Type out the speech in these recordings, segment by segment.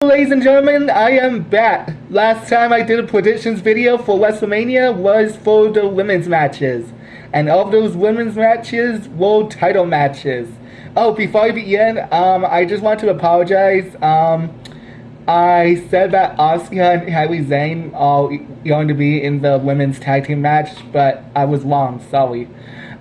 Ladies and gentlemen, I am back. Last time I did a predictions video for WrestleMania was for the women's matches. And of those women's matches, world title matches. Oh, before I begin, I just want to apologize. I said that Asuka and Kairi Sane are going to be in the women's tag team match, but I was wrong, sorry.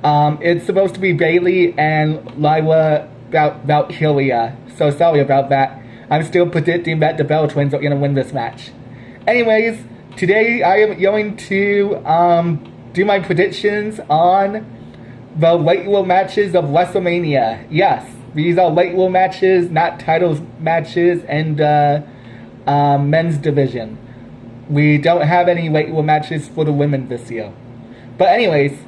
It's supposed to be Bayley and Lyra Valkyria, so sorry about that. I'm still predicting that the Bella Twins are going to win this match. Anyways, today I am going to do my predictions on the regular matches of WrestleMania. Yes, these are regular matches, not titles matches, and men's division. We don't have any regular matches for the women this year. But anyways,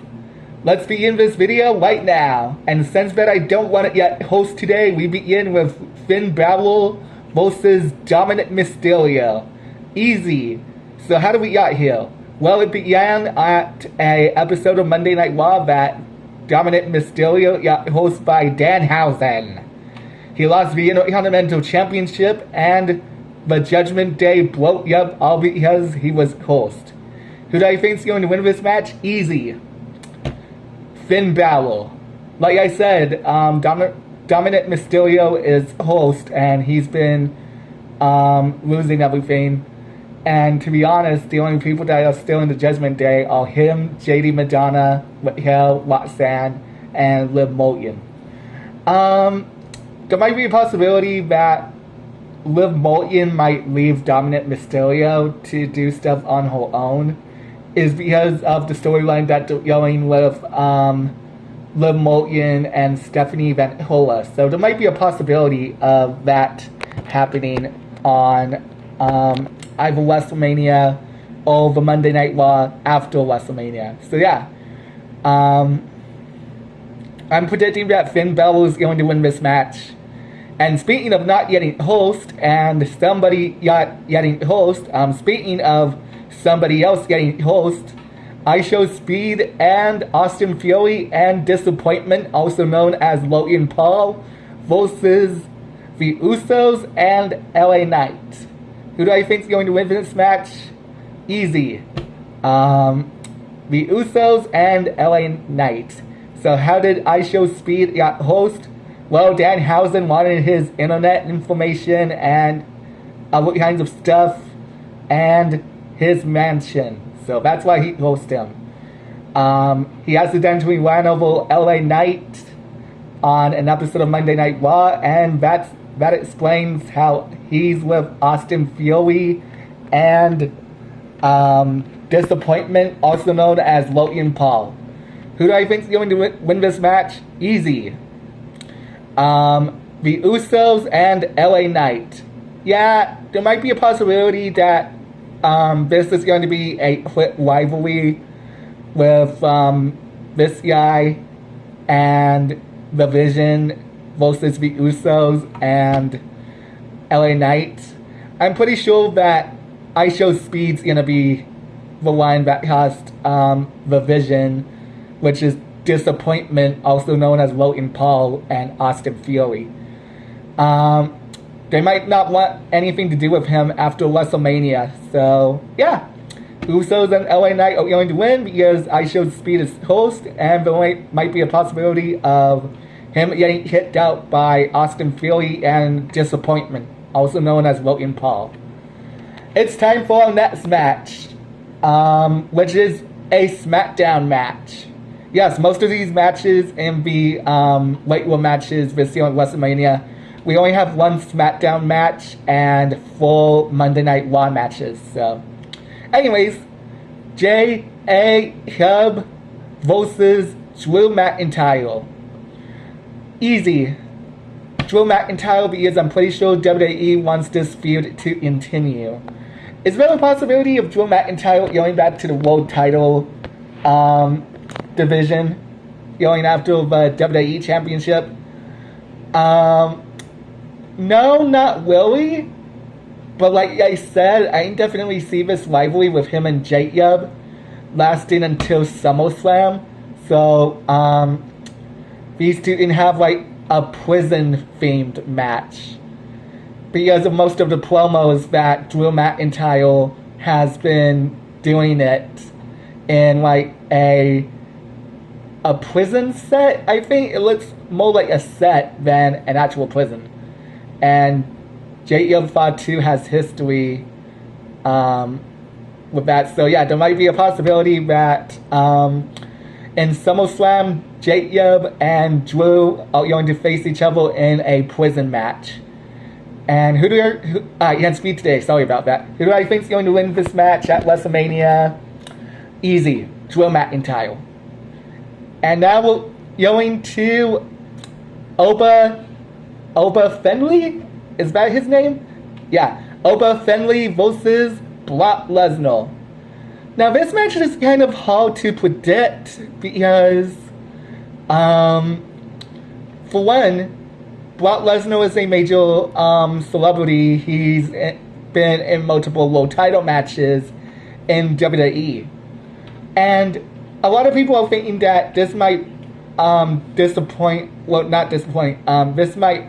let's begin this video right now. And since that I don't want to yet host today, we begin with Finn Balor versus Dominic Mysterio. Easy. So how do we get here? Well, it began at a episode of Monday Night Raw that Dominic Mysterio got hosted by Danhausen. He lost the Intercontinental Championship and the Judgment Day broke up all because he was host. Who do I think is going to win this match? Easy. Finn Balor. Like I said, Dominic Mysterio is host, and he's been losing everything. And to be honest, the only people that are still in the Judgment Day are him, JD Madonna, Raquel, Roxanne, and Liv Morgan. There might be a possibility that Liv Morgan might leave Dominic Mysterio to do stuff on her own, is because of the storyline that they're going with Liv Morgan and Stephanie Van Hola. So there might be a possibility of that happening on either WrestleMania or the Monday Night Raw after WrestleMania. So yeah, I'm predicting that Finn Balor is going to win this match. And speaking of not getting host and somebody getting host, speaking of somebody else getting host, I Show Speed and Austin Fury and Disappointment, also known as Logan Paul, versus the Usos and LA Knight. Who do I think is going to win this match? Easy. The Usos and LA Knight. So how did I Show Speed get host? Well, Danhausen wanted his internet information and other kinds of stuff and his mansion. So that's why he hosted him. He accidentally ran over LA Knight on an episode of Monday Night Raw, and that explains how he's with Austin Fury and Disappointment, also known as Logan Paul. Who do I think is going to win this match? Easy. The Usos and LA Knight. Yeah, there might be a possibility that this is going to be a quick rivalry with this guy and The Vision versus the Usos and LA Knight. I'm pretty sure that I Show Speed's going to be the one that has The Vision, which is Disappointment, also known as Logan Paul and Austin Fury. They might not want anything to do with him after WrestleMania. So, yeah. Usos and LA Knight are going to win because I Show Speed is host, and there might be a possibility of him getting kicked out by Austin Fury and Disappointment, also known as Logan Paul. It's time for our next match, which is a SmackDown match. Yes, most of these matches in the regular matches this year on WrestleMania, we only have one SmackDown match and 4 Monday Night Raw matches. So, anyways, J.A. Hub versus Drew McIntyre. Easy. Drew McIntyre, because I'm pretty sure WWE wants this feud to continue. Is there a possibility of Drew McIntyre going back to the world title division, going after the WWE Championship? No, not really. But like I said, I definitely see this rivalry with him and Jacob lasting until SummerSlam. So, these two can have like a prison-themed match. because of most of the promos that Drew McIntyre has been doing it in like a prison set. I think it looks more like a set than an actual prison. And J.E.M. Fatu has history with that. So yeah, there might be a possibility that in SummerSlam, J.E.M. and Drew are going to face each other in a prison match. And who do I can't speak today, sorry about that. Who do I think is going to win this match at WrestleMania? Easy, Drew McIntyre. And now we're going to Oba Fenley? Is that his name? Yeah, Oba Fenley versus Brock Lesnar. Now this match is kind of hard to predict because, for one, Brock Lesnar is a major celebrity. He's been in multiple world title matches in WWE. And a lot of people are thinking that this might disappoint, well, not disappoint, this might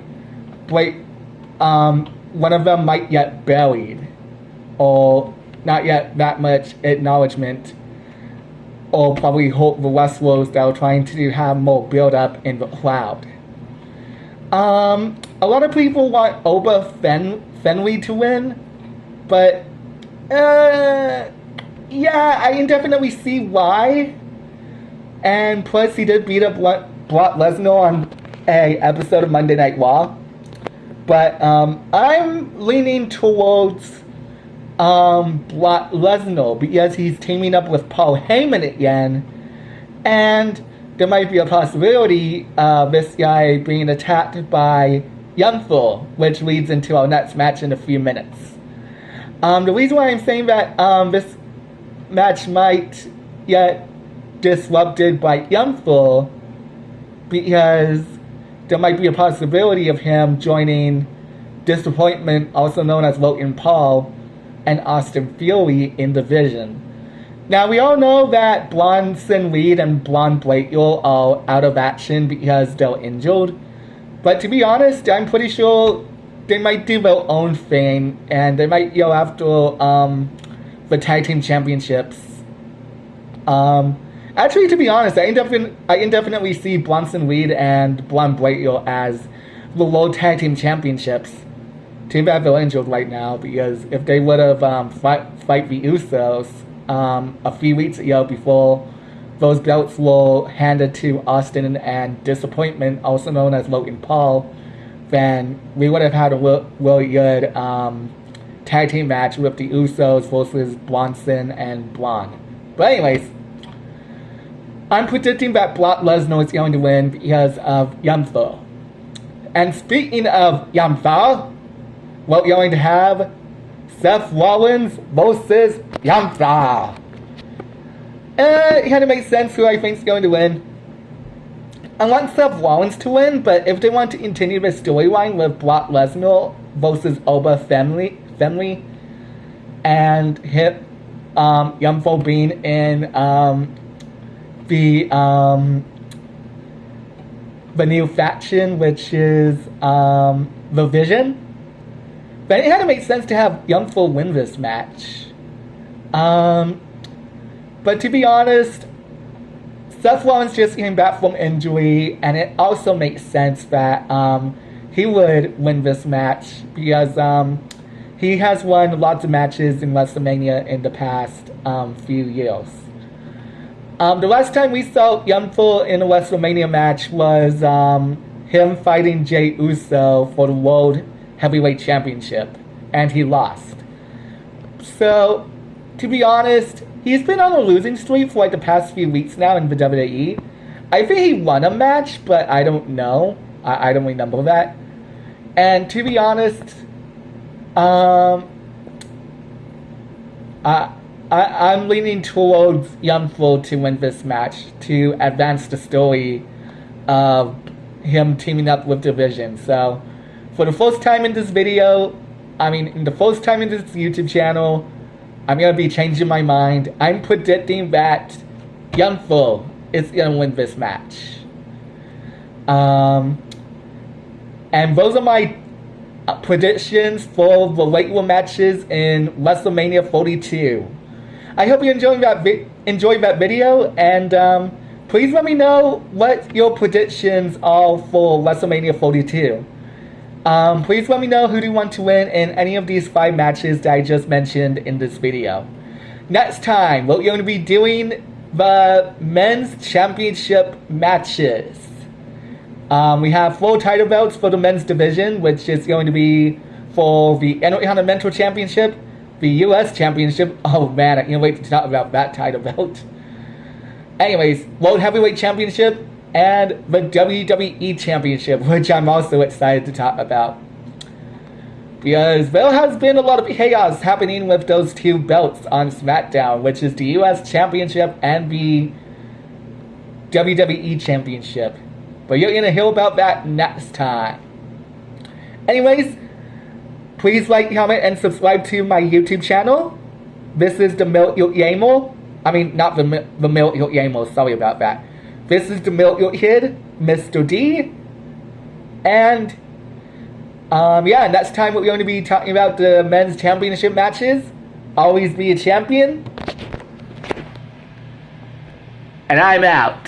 break, one of them might get buried, or not yet that much acknowledgement, or probably hurt the wrestlers that are trying to have more build-up in the crowd. A lot of people want Oba Fenley to win, but yeah, I can definitely see why. And plus, he did beat up Brock Lesnar on a episode of Monday Night Raw. But I'm leaning towards Brock Lesnar because he's teaming up with Paul Heyman again, and there might be a possibility of this guy being attacked by Youngful, which leads into our next match in a few minutes. The reason why I'm saying that this match might get disrupted by Youngful because there might be a possibility of him joining Disappointment, also known as Logan Paul, and Austin Theory in the Division. Now, we all know that Bronson Reed and Bron Breakker are out of action because they're injured. But to be honest, I'm pretty sure they might do their own thing, and they might go after the Tag Team Championships. Actually, to be honest, I can definitely see Bronson Reed and Bron Breakker as the World Tag Team Championships. Too bad they're injured right now, because if they would have fight the Usos a few weeks ago before those belts were handed to Austin and Disappointment, also known as Logan Paul, then we would have had a really good tag team match with the Usos versus Bronson and Braun. But anyways, I'm predicting that Brock Lesnar is going to win because of Youngful. And speaking of Youngful, we're going to have Seth Rollins versus Youngful. It kind of makes sense who I think is going to win. I want Seth Rollins to win, but if they want to continue the storyline with Brock Lesnar versus Oba Fenley and hit Youngful being in the new faction, which is the Vision, then it had to make sense to have Youngful win this match. But to be honest, Seth Rollins just came back from injury, and it also makes sense that he would win this match because he has won lots of matches in WrestleMania in the past few years. The last time we saw Youngful in a WrestleMania match was him fighting Jey Uso for the World Heavyweight Championship, and he lost. So, to be honest, he's been on a losing streak for like the past few weeks now in the WWE. I think he won a match, but I don't know. I don't remember that. And to be honest, I'm leaning towards Youngful to win this match to advance the story of him teaming up with Division. So, for the first time in this video, in the first time in this YouTube channel, I'm going to be changing my mind. I'm predicting that Youngful is going to win this match. And those are my predictions for the regular matches in WrestleMania 42. I hope you enjoyed that video, and please let me know what your predictions are for WrestleMania 42. Please let me know who do you want to win in any of these 5 matches that I just mentioned in this video. Next time, we're going to be doing the men's championship matches. We have 4 title belts for the men's division, which is going to be for the Intercontinental Championship, the US Championship. Oh man, I can't wait to talk about that title belt. Anyways, World Heavyweight Championship and the WWE Championship, which I'm also excited to talk about. Because there has been a lot of chaos happening with those 2 belts on SmackDown, which is the US Championship and the WWE Championship. But you're going to hear about that next time. Anyways, please like, comment, and subscribe to my YouTube channel. This is the Milk Yamo. I mean, not the Milk Yamo, sorry about that. This is the Milk Kid, Mr. D. And, yeah, next time we're going to be talking about the men's championship matches. Always be a champion. And I'm out.